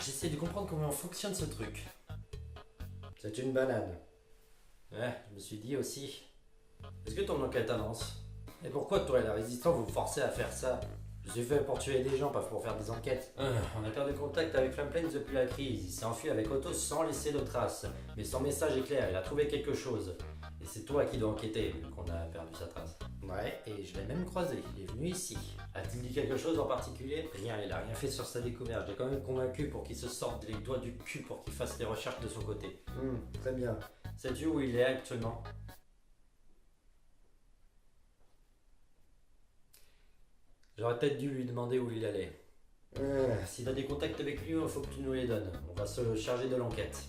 J'essaie de comprendre comment fonctionne ce truc. C'est une banane. Ouais, je me suis dit aussi. Est-ce que ton enquête avance? Et pourquoi toi et la résistance vous forcez à faire ça? Je suis fait pour tuer des gens, pas pour faire des enquêtes. On a perdu contact avec Flamplanes depuis la crise. Il s'est enfui avec Otto sans laisser de traces. Mais son message est clair, il a trouvé quelque chose. Et c'est toi qui dois enquêter, vu qu'on a perdu sa trace. Ouais, et je l'ai même croisé. Il est venu ici. A-t-il dit quelque chose en particulier? Rien, il a rien fait sur sa découverte. J'ai quand même convaincu pour qu'il se sorte les doigts du cul pour qu'il fasse les recherches de son côté. Très bien. Sais-tu où il est actuellement? J'aurais peut-être dû lui demander où il allait. Si t'as des contacts avec lui, il faut que tu nous les donnes. On va se charger de l'enquête.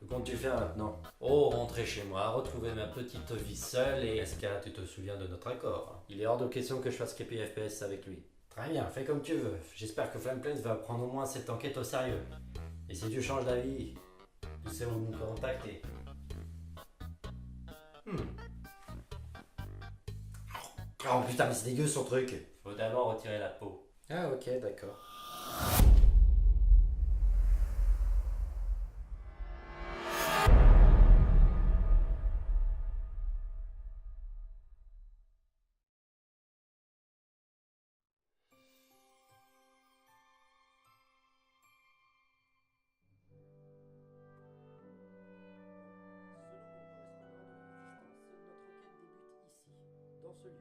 Que comptes-tu faire maintenant? Oh, rentrer chez moi, retrouver ma petite vie seule et... Est-ce que tu te souviens de notre accord? Il est hors de question que je fasse KP FPS avec lui. Très bien, fais comme tu veux. J'espère que Flamplanes va prendre au moins cette enquête au sérieux. Et si tu changes d'avis, tu sais où nous contacter. Oh putain, mais c'est dégueu son truc. Faut d'abord retirer la peau. Ah ok, d'accord. Dans ce lieu,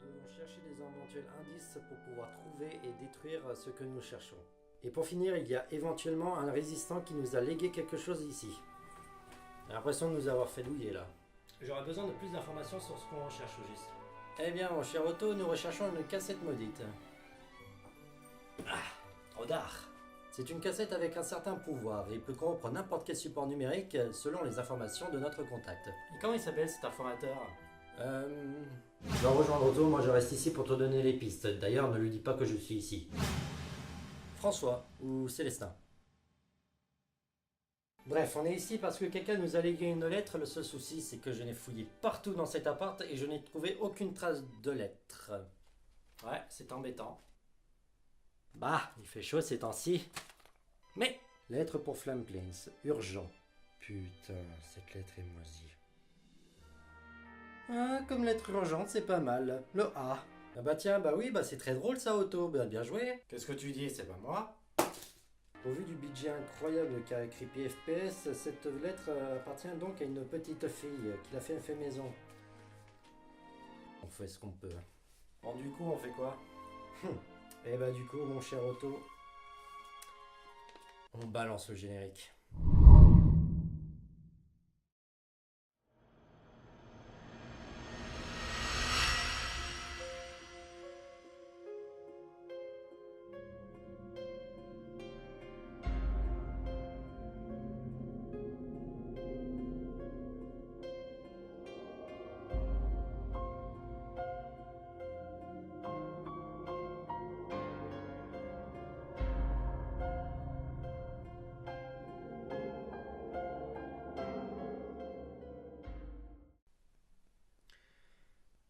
nous devons chercher des éventuels indices pour pouvoir trouver et détruire ce que nous cherchons. Et pour finir, il y a éventuellement un résistant qui nous a légué quelque chose ici. J'ai l'impression de nous avoir fait douiller là. J'aurais besoin de plus d'informations sur ce qu'on recherche au juste. Eh bien, mon cher Otto, nous recherchons une cassette maudite. Rodard. C'est une cassette avec un certain pouvoir et il peut corrompre n'importe quel support numérique selon les informations de notre contact. Et comment il s'appelle cet informateur? Je dois rejoindre Otto, moi je reste ici pour te donner les pistes. D'ailleurs, ne lui dis pas que je suis ici. François ou Célestin. Bref, on est ici parce que quelqu'un nous a légué une lettre. Le seul souci, c'est que je n'ai fouillé partout dans cet appart et je n'ai trouvé aucune trace de lettre. Ouais, c'est embêtant. Bah, il fait chaud ces temps-ci. Mais, lettre pour Flamplanes, urgent. Putain, cette lettre est moisie. Ah, comme lettre urgente, c'est pas mal. Le A. Ah bah tiens, bah oui, bah c'est très drôle ça, Otto. Bah, bien joué. Qu'est-ce que tu dis? C'est pas moi? Au vu du budget incroyable qu'a écrit FPS, cette lettre appartient donc à une petite fille qui l'a fait maison. On fait ce qu'on peut. Bon, du coup, on fait quoi? Et bah du coup, mon cher Otto, on balance le générique.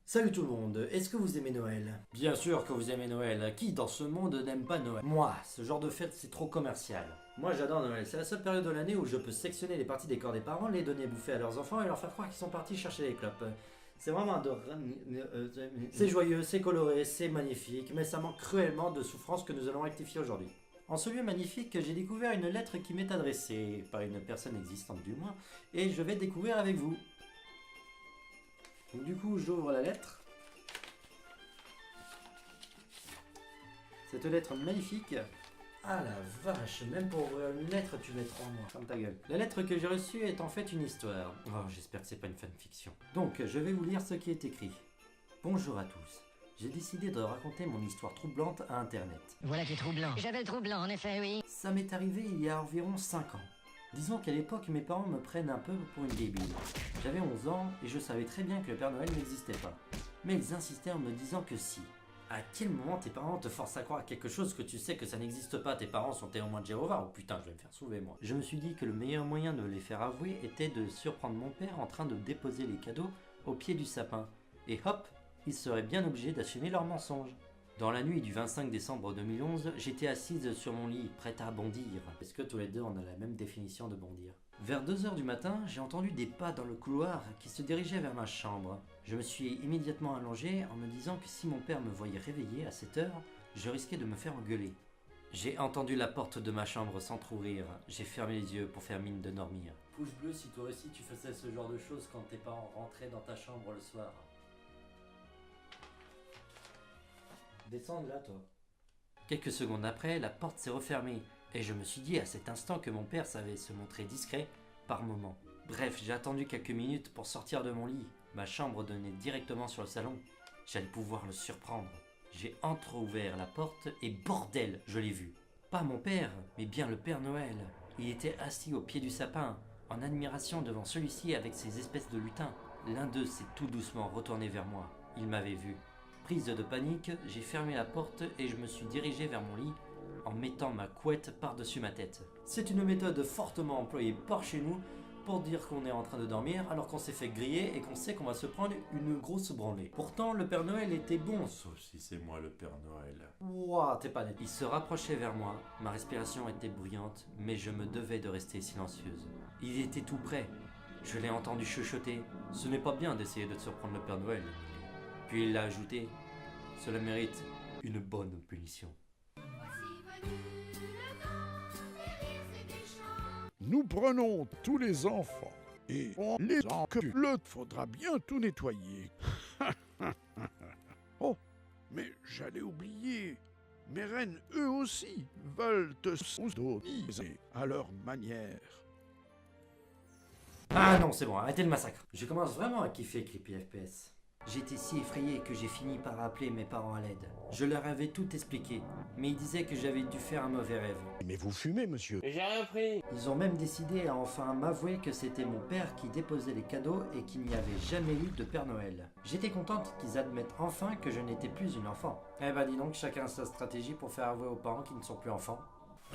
Salut tout le monde, est-ce que vous aimez Noël? Bien sûr que vous aimez Noël. Qui dans ce monde n'aime pas Noël? Moi, ce genre de fête c'est trop commercial. Moi j'adore Noël. C'est la seule période de l'année où je peux sectionner les parties des corps des parents, les donner à bouffer à leurs enfants et leur faire croire qu'ils sont partis chercher les clopes. C'est vraiment adorable. C'est joyeux, c'est coloré, c'est magnifique, mais ça manque cruellement de souffrance que nous allons rectifier aujourd'hui. En ce lieu magnifique, j'ai découvert une lettre qui m'est adressée, par une personne existante du moins, et je vais découvrir avec vous. Donc, du coup, j'ouvre la lettre. Cette lettre magnifique. Ah la vache, même pour ouvrir une lettre, tu mets 3 mois. Ferme ta gueule. La lettre que j'ai reçue est en fait une histoire. Oh, j'espère que c'est pas une fanfiction. Donc, je vais vous lire ce qui est écrit. Bonjour à tous. J'ai décidé de raconter mon histoire troublante à Internet. Voilà qui est troublant. J'avais le troublant, en effet, oui. Ça m'est arrivé il y a environ 5 ans. Disons qu'à l'époque, mes parents me prennent un peu pour une débile. J'avais 11 ans et je savais très bien que le Père Noël n'existait pas. Mais ils insistaient en me disant que si. À quel moment tes parents te forcent à croire à quelque chose que tu sais que ça n'existe pas? Tes parents sont témoins de Jéhovah. Oh putain, je vais me faire sauver moi. Je me suis dit que le meilleur moyen de les faire avouer était de surprendre mon père en train de déposer les cadeaux au pied du sapin. Et hop, ils seraient bien obligés d'assumer leur mensonge. Dans la nuit du 25 décembre 2011, j'étais assise sur mon lit, prête à bondir. Est-ce que tous les deux on a la même définition de bondir? Vers 2 heures du matin, j'ai entendu des pas dans le couloir qui se dirigeaient vers ma chambre. Je me suis immédiatement allongé en me disant que si mon père me voyait réveillé à cette heure, je risquais de me faire engueuler. J'ai entendu la porte de ma chambre s'entrouvrir. J'ai fermé les yeux pour faire mine de dormir. Pouce bleu si toi aussi tu faisais ce genre de choses quand tes parents rentraient dans ta chambre le soir. Descends de là, toi. Quelques secondes après, la porte s'est refermée et je me suis dit à cet instant que mon père savait se montrer discret par moments. Bref, j'ai attendu quelques minutes pour sortir de mon lit. Ma chambre donnait directement sur le salon. J'allais pouvoir le surprendre. J'ai entrouvert la porte et bordel, je l'ai vu. Pas mon père, mais bien le Père Noël. Il était assis au pied du sapin, en admiration devant celui-ci avec ses espèces de lutins. L'un d'eux s'est tout doucement retourné vers moi. Il m'avait vu. Prise de panique, j'ai fermé la porte et je me suis dirigé vers mon lit en mettant ma couette par-dessus ma tête. C'est une méthode fortement employée par chez nous pour dire qu'on est en train de dormir alors qu'on s'est fait griller et qu'on sait qu'on va se prendre une grosse branlée. Pourtant, le Père Noël était bon. Sauf si c'est moi le Père Noël. Ouah, t'es pas net. Il se rapprochait vers moi, ma respiration était bruyante, mais je me devais de rester silencieuse. Il était tout près. Je l'ai entendu chuchoter. Ce n'est pas bien d'essayer de surprendre le Père Noël. Puis il a ajouté, cela mérite une bonne punition. Nous prenons tous les enfants et on les encule. Faudra bien tout nettoyer. Oh, mais j'allais oublier. Mes reines, eux aussi, veulent te sodomiser à leur manière. Ah non, c'est bon, arrêtez le massacre. Je commence vraiment à kiffer Creepy FPS. J'étais si effrayé que j'ai fini par appeler mes parents à l'aide. Je leur avais tout expliqué, mais ils disaient que j'avais dû faire un mauvais rêve. Mais vous fumez, monsieur. J'ai rien pris. Ils ont même décidé à enfin m'avouer que c'était mon père qui déposait les cadeaux et qu'il n'y avait jamais eu de Père Noël. J'étais contente qu'ils admettent enfin que je n'étais plus une enfant. Eh ben dis donc, chacun a sa stratégie pour faire avouer aux parents qu'ils ne sont plus enfants.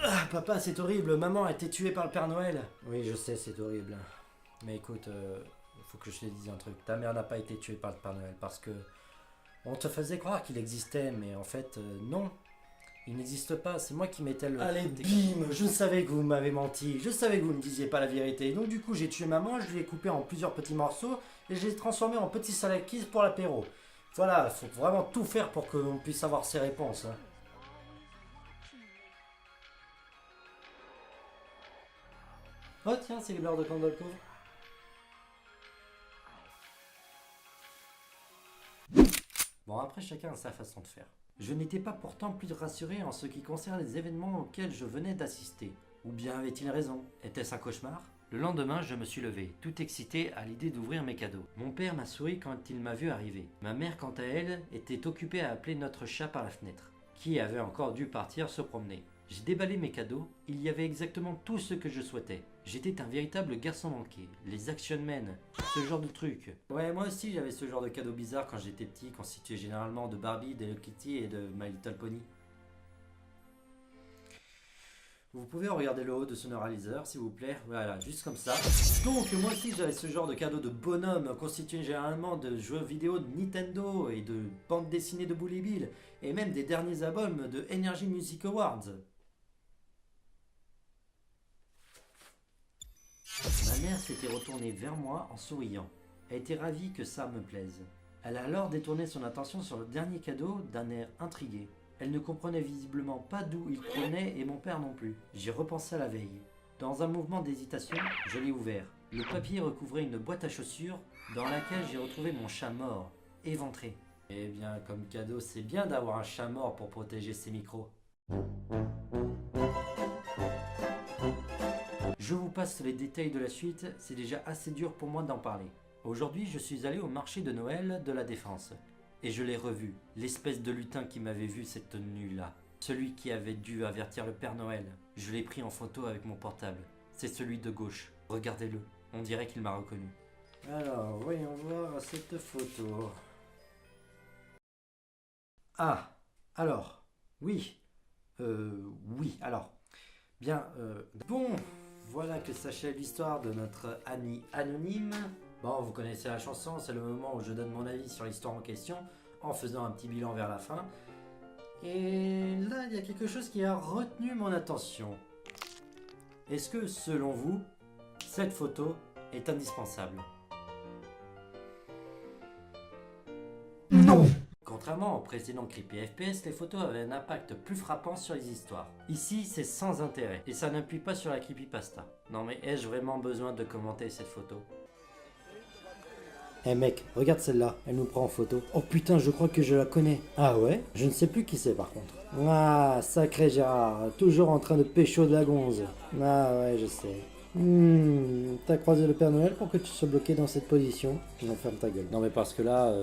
Ah, papa, c'est horrible, maman a été tuée par le Père Noël. Oui, je sais, c'est horrible. Mais écoute, faut que je te dise un truc. Ta mère n'a pas été tuée par le Père Noël parce que on te faisait croire qu'il existait, mais en fait, non. Il n'existe pas, c'est moi qui mettais le... Allez, bim! Je savais que vous m'avez menti, je savais que vous ne disiez pas la vérité. Donc du coup, j'ai tué maman, je l'ai coupé en plusieurs petits morceaux et je l'ai transformé en petits salakis pour l'apéro. Voilà, faut vraiment tout faire pour qu'on puisse avoir ces réponses. Hein. Oh tiens, c'est les beurres de Candle Cove. Bon, après, chacun a sa façon de faire. Je n'étais pas pourtant plus rassuré en ce qui concerne les événements auxquels je venais d'assister. Ou bien avait-il raison? Était-ce un cauchemar? Le lendemain, je me suis levé, tout excité à l'idée d'ouvrir mes cadeaux. Mon père m'a souri quand il m'a vu arriver. Ma mère, quant à elle, était occupée à appeler notre chat par la fenêtre, qui avait encore dû partir se promener. J'ai déballé mes cadeaux, il y avait exactement tout ce que je souhaitais. J'étais un véritable garçon manqué, les Action Men, ce genre de truc. Ouais, moi aussi j'avais ce genre de cadeaux bizarres quand j'étais petit, constitué généralement de Barbie, d'Hello Kitty et de My Little Pony. Vous pouvez regarder le haut de ce neuraliseur, s'il vous plaît. Voilà, juste comme ça. Donc, moi aussi, j'avais ce genre de cadeau de bonhomme, constitué généralement de jeux vidéo de Nintendo et de bandes dessinées de Bully Bill, et même des derniers albums de Energy Music Awards. Ma mère s'était retournée vers moi en souriant. Elle était ravie que ça me plaise. Elle a alors détourné son attention sur le dernier cadeau d'un air intrigué. Elle ne comprenait visiblement pas d'où il provenait et mon père non plus. J'y repensais à la veille. Dans un mouvement d'hésitation, je l'ai ouvert. Le papier recouvrait une boîte à chaussures dans laquelle j'ai retrouvé mon chat mort, éventré. Eh bien, comme cadeau, c'est bien d'avoir un chat mort pour protéger ses micros. Je vous passe les détails de la suite, c'est déjà assez dur pour moi d'en parler. Aujourd'hui, je suis allé au marché de Noël de la Défense. Et je l'ai revu, l'espèce de lutin qui m'avait vu cette nuit-là. Celui qui avait dû avertir le Père Noël. Je l'ai pris en photo avec mon portable. C'est celui de gauche. Regardez-le, on dirait qu'il m'a reconnu. Alors, voyons voir cette photo. Ah, alors, oui. Alors. Bien, bon, voilà que s'achève l'histoire de notre ami anonyme. Bon, vous connaissez la chanson, c'est le moment où je donne mon avis sur l'histoire en question, en faisant un petit bilan vers la fin. Et là, il y a quelque chose qui a retenu mon attention. Est-ce que, selon vous, cette photo est indispensable? Non! Contrairement aux précédents Creepy FPS, les photos avaient un impact plus frappant sur les histoires. Ici, c'est sans intérêt, et ça n'appuie pas sur la creepypasta. Non mais ai-je vraiment besoin de commenter cette photo? Eh mec, regarde celle-là, elle nous prend en photo. Oh putain, je crois que je la connais. Ah ouais? Je ne sais plus qui c'est par contre. Ah, sacré Gérard, toujours en train de pécho de la gonze. Ah ouais, je sais. T'as croisé le Père Noël pour que tu sois bloqué dans cette position? Non, ferme ta gueule. Non mais parce que là,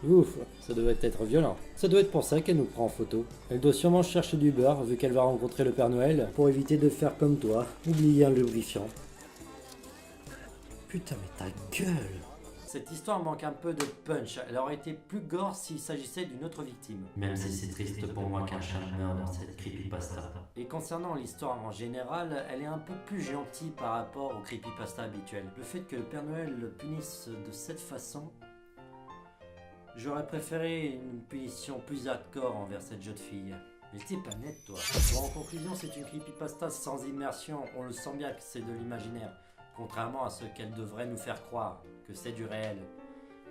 ouf, ça devait être violent. Ça doit être pour ça qu'elle nous prend en photo. Elle doit sûrement chercher du beurre vu qu'elle va rencontrer le Père Noël pour éviter de faire comme toi, oublier un lubrifiant. Putain mais ta gueule! Cette histoire manque un peu de punch, elle aurait été plus gore s'il s'agissait d'une autre victime. Même si c'est triste pour moi qu'un chat meure dans cette creepypasta. Et concernant l'histoire en général, elle est un peu plus gentille par rapport au creepypasta habituel. Le fait que le Père Noël le punisse de cette façon, j'aurais préféré une punition plus hardcore envers cette jeune fille. Mais t'es pas net toi. Bon, en conclusion, c'est une creepypasta sans immersion, on le sent bien que c'est de l'imaginaire. Contrairement à ce qu'elle devrait nous faire croire, que c'est du réel.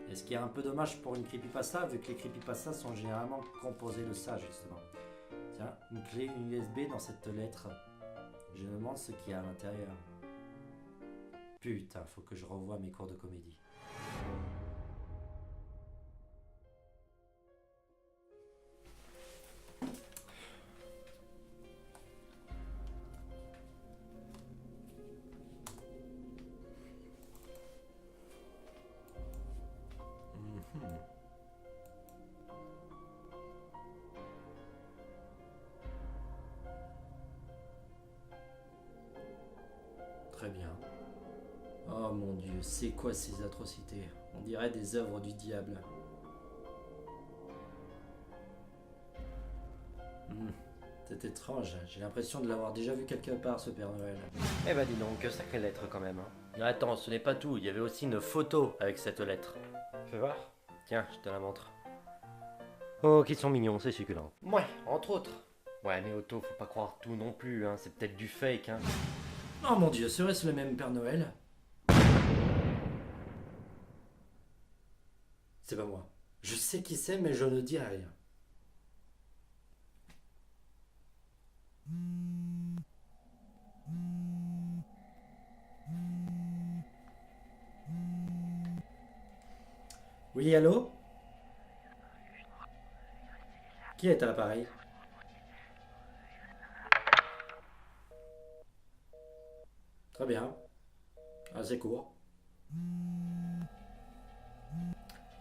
Et ce qui est un peu dommage pour une creepypasta, vu que les creepypastas sont généralement composées de ça, justement. Tiens, une clé USB dans cette lettre. Je me demande ce qu'il y a à l'intérieur. Putain, faut que je revoie mes cours de comédie. Très bien. Oh mon Dieu, c'est quoi ces atrocités? On dirait des œuvres du diable. C'est étrange, j'ai l'impression de l'avoir déjà vu quelque part ce Père Noël. Eh ben dis donc, que sacrée lettre quand même. Attends, ce n'est pas tout, il y avait aussi une photo avec cette lettre. Fais voir. Tiens, je te la montre. Oh, qu'ils sont mignons, c'est succulent. Ouais, entre autres. Ouais, mais Otto, faut pas croire tout non plus, hein. C'est peut-être du fake, hein. Oh mon Dieu, serait-ce le même Père Noël? C'est pas moi. Je sais qui c'est, mais je ne dis rien. Oui, allô? Qui est à l'appareil? Très bien. Ah, c'est court.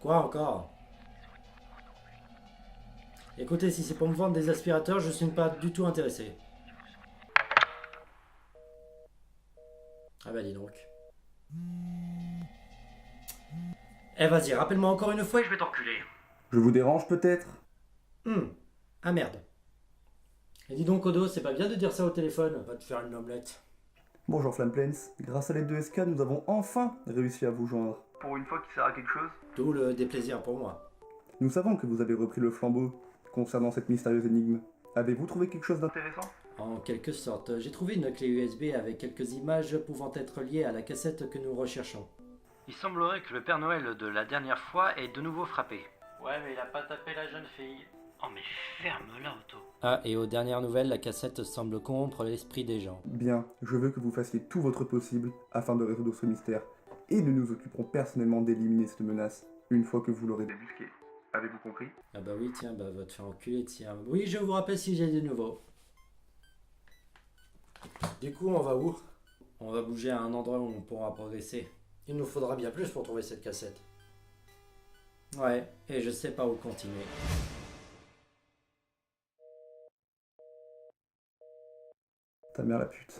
Quoi encore? Écoutez, si c'est pour me vendre des aspirateurs, je suis pas du tout intéressé. Ah bah dis donc. Eh vas-y, rappelle-moi encore une fois et je vais t'enculer. Je vous dérange peut-être? Ah merde. Et dis donc Odo, c'est pas bien de dire ça au téléphone. Va te faire une omelette. Bonjour Flamplains, grâce à l'aide de SK, nous avons enfin réussi à vous joindre. Pour une fois qu'il sert à quelque chose? Tout le déplaisir pour moi. Nous savons que vous avez repris le flambeau concernant cette mystérieuse énigme. Avez-vous trouvé quelque chose d'intéressant? En quelque sorte, j'ai trouvé une clé USB avec quelques images pouvant être liées à la cassette que nous recherchons. Il semblerait que le Père Noël de la dernière fois ait de nouveau frappé. Ouais, mais il a pas tapé la jeune fille. Oh mais ferme-la, Otto. Ah, et aux dernières nouvelles, la cassette semble corrompre l'esprit des gens. Bien, je veux que vous fassiez tout votre possible afin de résoudre ce mystère. Et nous nous occuperons personnellement d'éliminer cette menace une fois que vous l'aurez débusquée. Avez-vous compris? Ah bah oui, tiens, bah va te faire enculer, tiens. Oui, je vous rappelle si j'ai des nouveaux. Du coup, on va où? On va bouger à un endroit où on pourra progresser. Il nous faudra bien plus pour trouver cette cassette. Ouais, et je sais pas où continuer. Ta mère la pute.